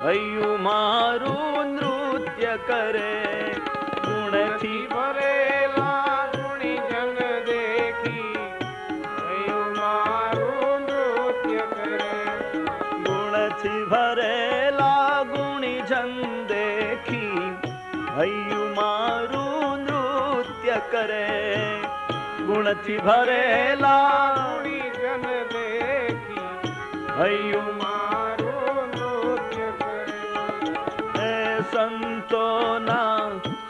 હૈયું મારું નૃત્ય કરે, ગુણથી ભરેલા ગુણીજન દેખી, હૈયું મારું નૃત્ય કરે. ગુણથી ભરેલા ગુણીજન દેખી, હૈયું મારું નૃત્ય કરે. ગુણથી ભરેલા ગુણીજન દેખી, હૈયું મારું નૃત્ય કરે. હે સંતોના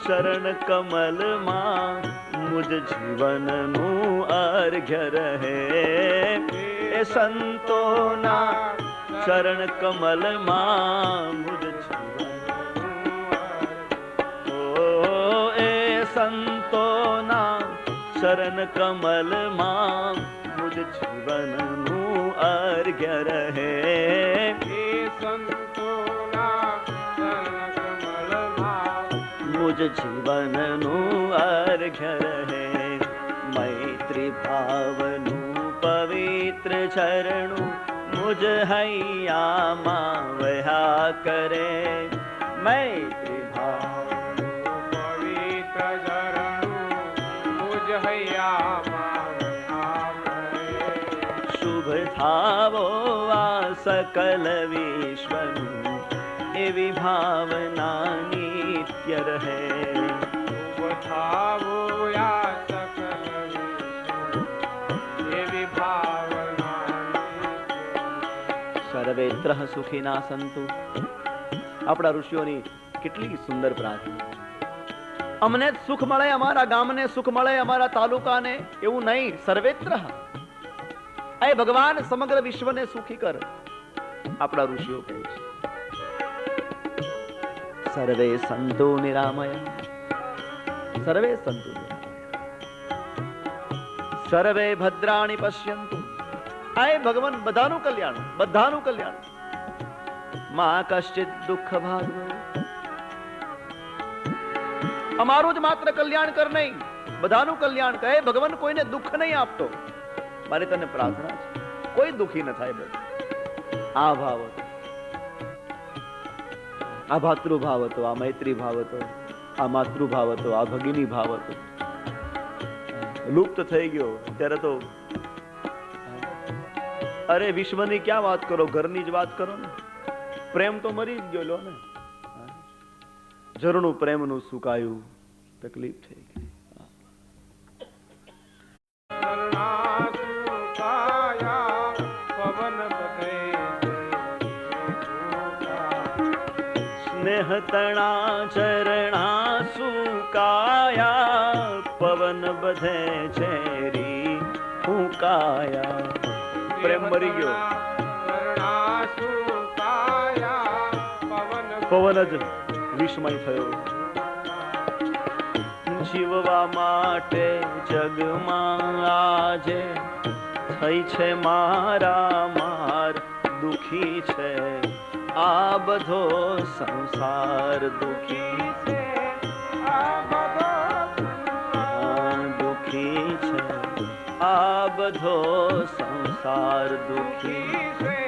શરણ કમલમાં મુજ જીવનનું અર્ઘ્ય રહે. એ સંતોના શરણ કમલમાં મુજ જીવન, ઓ એ સંતોના શરણ કમલમાં મુજ જીવનનું અર્ઘ્ય રહે. એ સંતોના શરણ કમલમાં મુજ જીવનનું અર્ઘ્ય રહે. મૈત્રી ભાવનું પવિત્ર ઝરણું મુજ હૈયામાં વહ્યા કરે. મૈત્રી ભાવનું પવિત્ર ઝરણું મુજ હૈયામાં વહ્યા કરે. શુભ થાવો આ સકલ વિશ્વનું, એવી ભાવના નિત્ય રહે. શુભ થાવો યા સકલ વિશ્વ, એવી ભાવના. સર્વેત્ર સુખીના સંતુ. આપણા ઋષિઓની કેટલી સુંદર પ્રાર્થના. અમને સુખ મળે, અમારા ગામને સુખ મળે, અમારા તાલુકાને, એવું નહીં. સર્વેત્ર એ ભગવાન સમગ્ર વિશ્વને સુખી કર, આપણા ઋષિઓ કહે છે. સર્વે સંતો નિરામય, સર્વે સંતો સર્વે ભદ્રાણી પશ્યંતુ. આ ભગવાન બધાનું કલ્યાણ, બધાનું કલ્યાણ. માં કશ્ચિત દુઃખ ભાગ, અમારું જ માત્ર કલ્યાણ કર નહીં, બધાનું કલ્યાણ કહે. ભગવાન કોઈને દુઃખ નહીં આપતો. મારી તને પ્રાર્થના છે, કોઈ દુઃખી ન થાય. બધું આ ભાવ હતો, આ ભાતૃભાવ હતો, આ મૈત્રી ભાવ હતો, આ માતૃભાવ હતો, આ ભગિની ભાવ હતો. લુપ્ત થઈ ગયો ત્યારે તો અરે વિશ્વની ક્યાં વાત કરો, ઘરની જ વાત કરો ને. પ્રેમ તો મરી જ ગયો લો ને. ઝરણું પ્રેમનું સુકાયું, તકલીફ થઈ ગઈ. સ્નેહ તણા ચરણા સુકાયા, પવન બધે ઝેરી ફૂંકાયા. પ્રેમ મરી ગયો, પવન જ વિસ્મય થયો. જીવવા માટે જગમાં આજે થઈ છે મારા માર. દુખી છે આ બધો સંસાર, દુખી છે આ બધો, દુખી છે આ બધો સંસાર, દુખી છે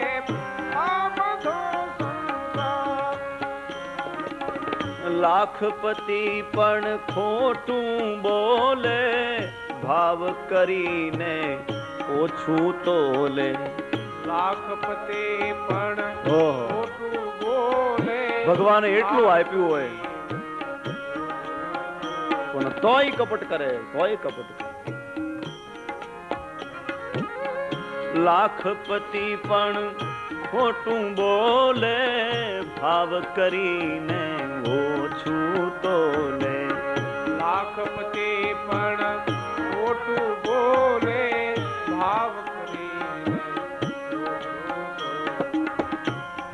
આ બધો સંસાર. લાખપતિ પણ ખોટું બોલે, ભાવ કરીને ઓછું તોલે. લાખપતિ પણ ખોટું બોલે, ભગવાને એટલું આપ્યું હોય પણ તોય કપટ કરે, તોય કપટ કરે. લાખપતિ પણ ખોટું બોલે, ભાવ કરીને ઓછું તોલે. લાખપતિ પણ ખોટું બોલે, ભાવ કરીને.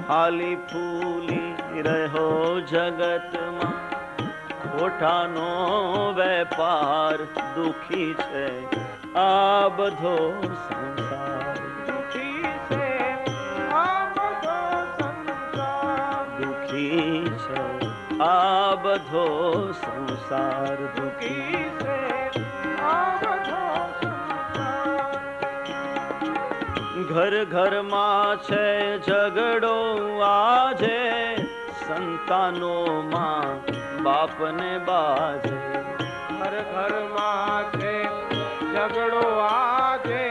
ખાલી ફૂલી રહ્યો જગતમાં, ખોટાનો વેપાર. દુખી છે આ બધો સંસાર, દુખી છે આ બધો સંસાર. દુખી છે આ બધો સંસાર, દુખી છે આ બધો સંસાર. ઘર ઘરમાં છે ઝઘડો આજે, સંતાનોમાં બાપને બાજે. ઘર ઘરમાં છે ઝઘડો આજે,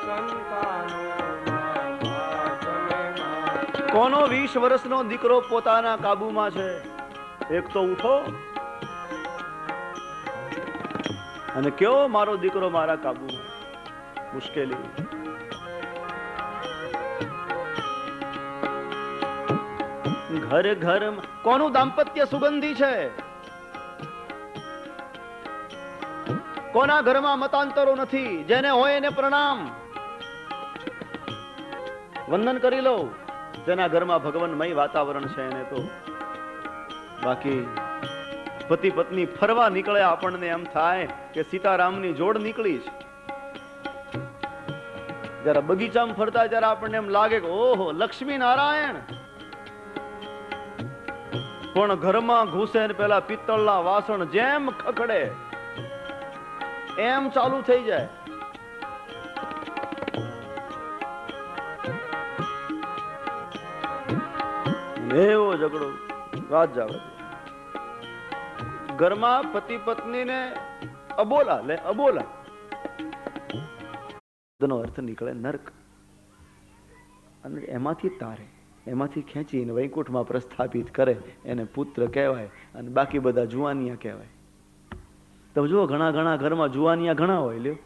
સંતાનોમાં બાપને બાજે. કોનો 20 વર્ષનો દીકરો પોતાના કાબુમાં છે? એક તો ઉઠો અને કયો મારો દીકરો મારા કાબુમાં. મુશ્કેલી. ઘર ઘર કોનું દાંપત્ય સુગંધી છે? કોના ઘરમાં મતાંતરો નથી? જેને હોય એને પ્રણામ, વંદન કરી લો. જેના ઘરમાં ભગવાનમય વાતાવરણ છે એને તો. બાકી પતિ પત્ની ફરવા નીકળે, આપણને એમ થાય કે સીતારામની જોડ નીકળી છે. જરા બગીચામાં ફરતા જરા આપણને એમ લાગે કે ઓહો લક્ષ્મી નારાયણ. પણ ઘરમાં ઘૂસે ને પેલા પિત્તળના વાસણ જેમ ખખડે એમ ચાલુ થઈ જાય. એવો ઝઘડો વાત જાવે. ઘરમાં પતિ પત્નીને અબોલા લે અબોલા નો અર્થ નીકળે નરક. અને એમાંથી તારે, એમાંથી ખેંચીને વૈકુંઠમાં પ્રસ્થાપિત કરે એને પુત્ર કહેવાય. અને બાકી બધા જુવાનિયા કહેવાય. તમે જુઓ ઘણા ઘણા ઘરમાં જુવાનિયા ઘણા હોય. લ્યો,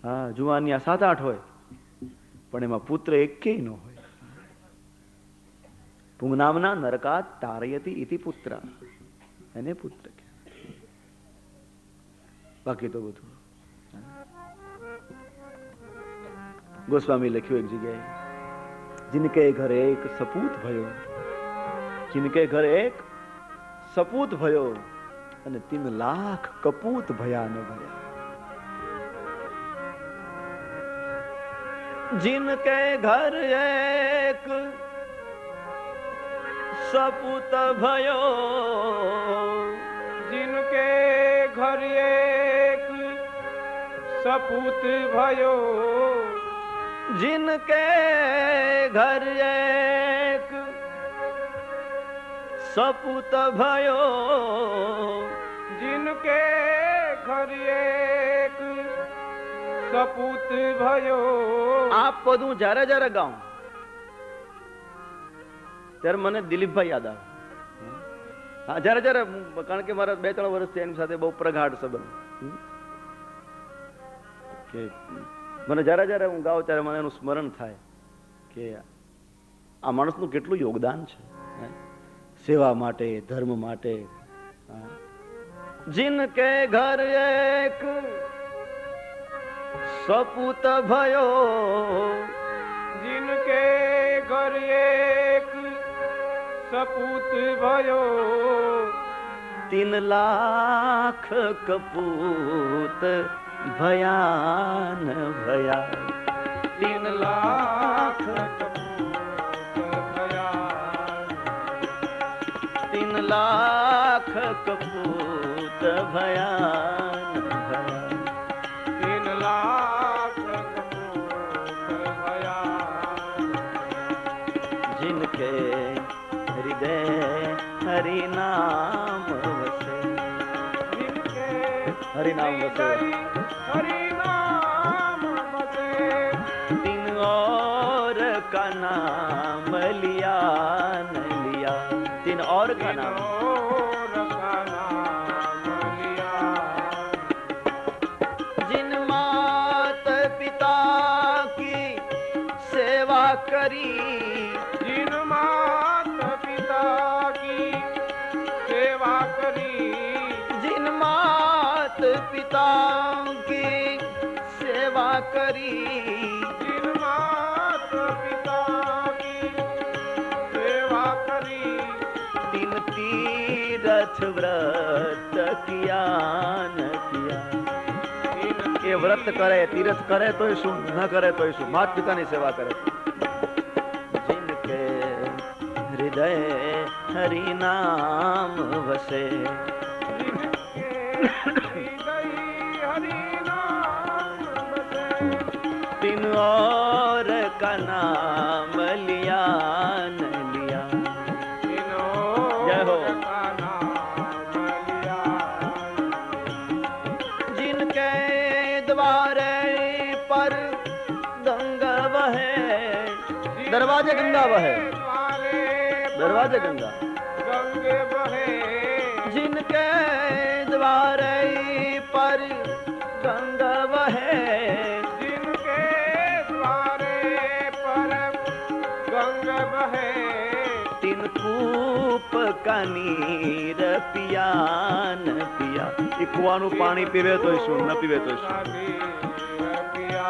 હા જુવાનિયા 7-8 હોય, પણ એમાં પુત્ર એકેય ન હોય. પુંગનામના નરકાત તારયતિ ઇતિ પુત્ર, એને પુત્ર કહેવાય. બાકી તો બધું. ગોસ્વામી લખ્યું એક જગ્યાએ, जिनके घर एक सपूत भयो, जिनके घर एक सपूत भयो અને 3 લાખ કપૂત ભયા ન ભયા. जिनके घर एक सपूत भयो, जिनके घर एक सपूत भयो, जिनके घर एक सपूत भयो, जिनके घर एक सपूत भयो. આ પદ હું જ્યારે જ્યારે ગાઉં ત્યારે મને દિલીપભાઈ યાદ આવે. હા જ્યારે જ્યારે, કારણ કે મારા 2-3 વર્ષથી એની સાથે બહુ પ્રગાઢ સંબંધ કે મને જ્યારે જ્યારે હું ગાઉં ત્યારે મને એનું સ્મરણ થાય કે આ માણસનું કેટલું યોગદાન છે સેવા માટે, ધર્મ માટે. जिनके घर एक सपूत भयो, जिनके घर एक सपूत भयो, 3 લાખ કપૂત ભયાન ભયા. 3 લાખ કપૂત ભયા, 3 લાખ કપૂત ભયાન ભયા. 3 લાખ કપૂત ભયા. जिनके हृदय हरि नाम वसे, जिनके हरि नाम वसे, हरि नाम वसे. 3 और का नाम लिया न लिया. 3 और का नाम, और का नाम लिया. जिन मात पिता की सेवा करी, जिन मात पिता की सेवा करी, जिन मात पिता की सेवा કરી, जिन मात पिता की सेवा करी, 3 तीरथ व्रत किया ન કિયા. એ વ્રત કરે, તીરથ કરે તોય શું, ન કરે તોય શું, માત પિતાની સેવા કરે. जिनके हृदय हरि नाम वसे, हरि नाम बसे. 3 और दरवाजे गंगा बहे, द्वारे दरवाजे गंगा गंगे बहे, जिनके द्वारे पर गंगा बहे, जिनके द्वारे पर गंगा बहे, तीन कूप का नीर पिया न पिया। ये कुआनु पानी पीवे तो શું न पीवे तो શું। पिया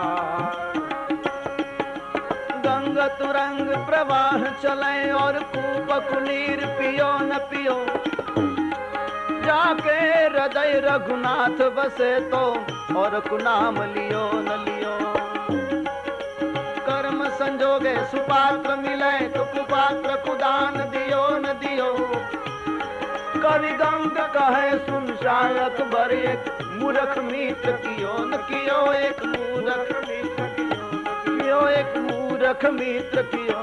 गंगा तुरंग प्रवाह चले और कूप कुनीर पियो न पियो। जाके हृदय रघुनाथ बसे तो और कुनाम लियो न लियो। कर्म संजोगे सुपात्र मिले तो कुपात्र कुदान दियो न दियो। कवि गंग कहे सुन शायक बर एक मूर्ख मित्र कियो न कियो। एक मूर्ख मित्र कियो, एक मूर्ख मित्र कियो।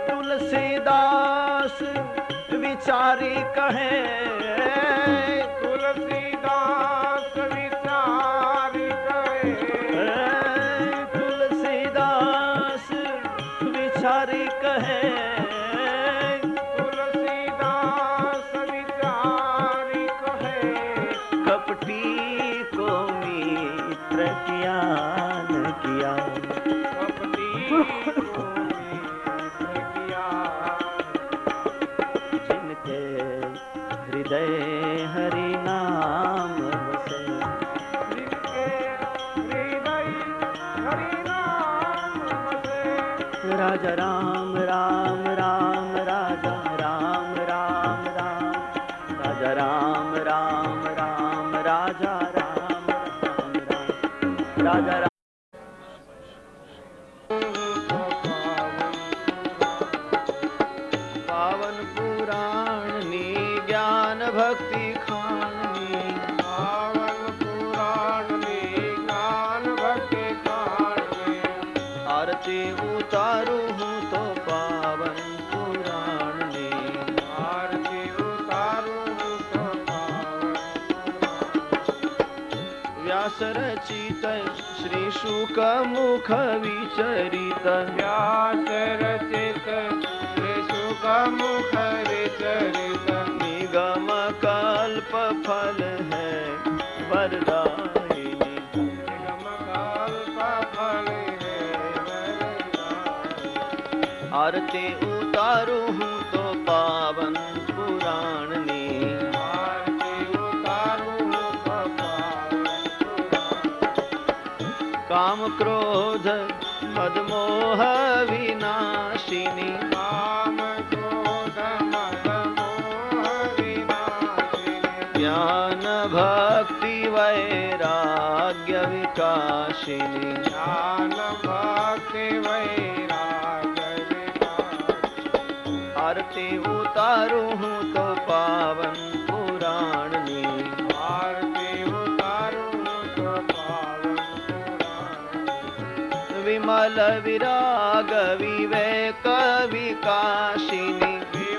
तुलसीदास विचारी कहे, तुलसीदास विचारी कहे, तुलसीदास विचारी कहे। तुलसीदास विचारी कहे, कपटी को मित्र किया न किया। अपनी को मित्र किया, जिनके हृदय हरि नाम बसे, जिनके हृदय हरि नाम बसे, राजा राम राम राम राजा राम राम राम, राजा राम राम राम राजा राम राम राम, राजा राम। पावन पुराण नी ज्ञान भक्ति खाननी, पावन पुराण में ज्ञान भक्ति खान में, आरती उतारू हूँ तो पावन पुराण ने। आरती उतारू तो पावन व्यास रचित श्री शुक मुख विचरित, व्यास रचित श्री शुक मुख विचरित, निगम कल्प फल है वरदायिनी। निगम कल्प फल है वरदायिनी। आरती उतारू हूँ तो पावन पुराण ने। आरती उतारू तो पावन पुराण। काम क्रोध मद मोह विनाशिनी, काम क्रोध मद मोह विनाशिनी, ज्ञान भक्ति वैराग्य विकासिनी। ज्ञान भक्ति वैराग्य विकासिनी। आरती उतारू हूँ तो पावन पुराण ने। आरती उतारू तो पावन पुराण। विमल विराग विवेक विकासिनी,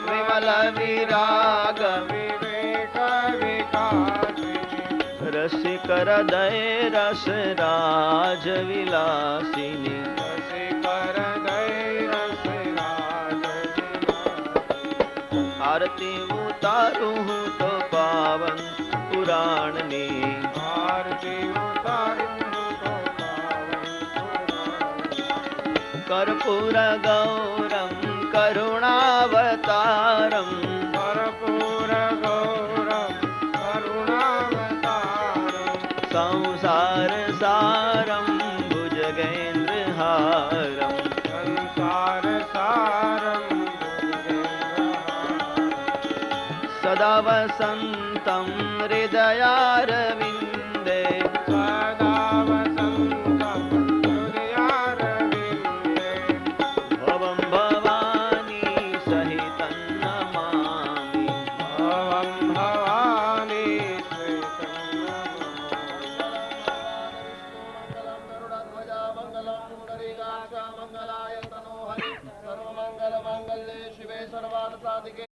विमल विराग विवेक विकासिनी, रसिक हृदय रस राज विलासिनी। रसिकर दय रस राज विलासिनी। आरती उतारू हूँ तो पावन पुराण ने। आरती उतारू तो पावन पुराण। कर्पूर गौरम करुणावतारम, कर्पूर गौरम करुणावतारम, संसार सारम भुजगेन्द्रहारम। संसार सारम सदा वसन्तं हृदयारविन्दे, सदा वसन्तं हृदयारविन्दे, भवं भवानी सहितं नमामि। भवं भवानी सहितं नमामि। मंगलाय तनोहरि सर्वमंगल मांगल्ये शिवे सर्वार्थ साधिके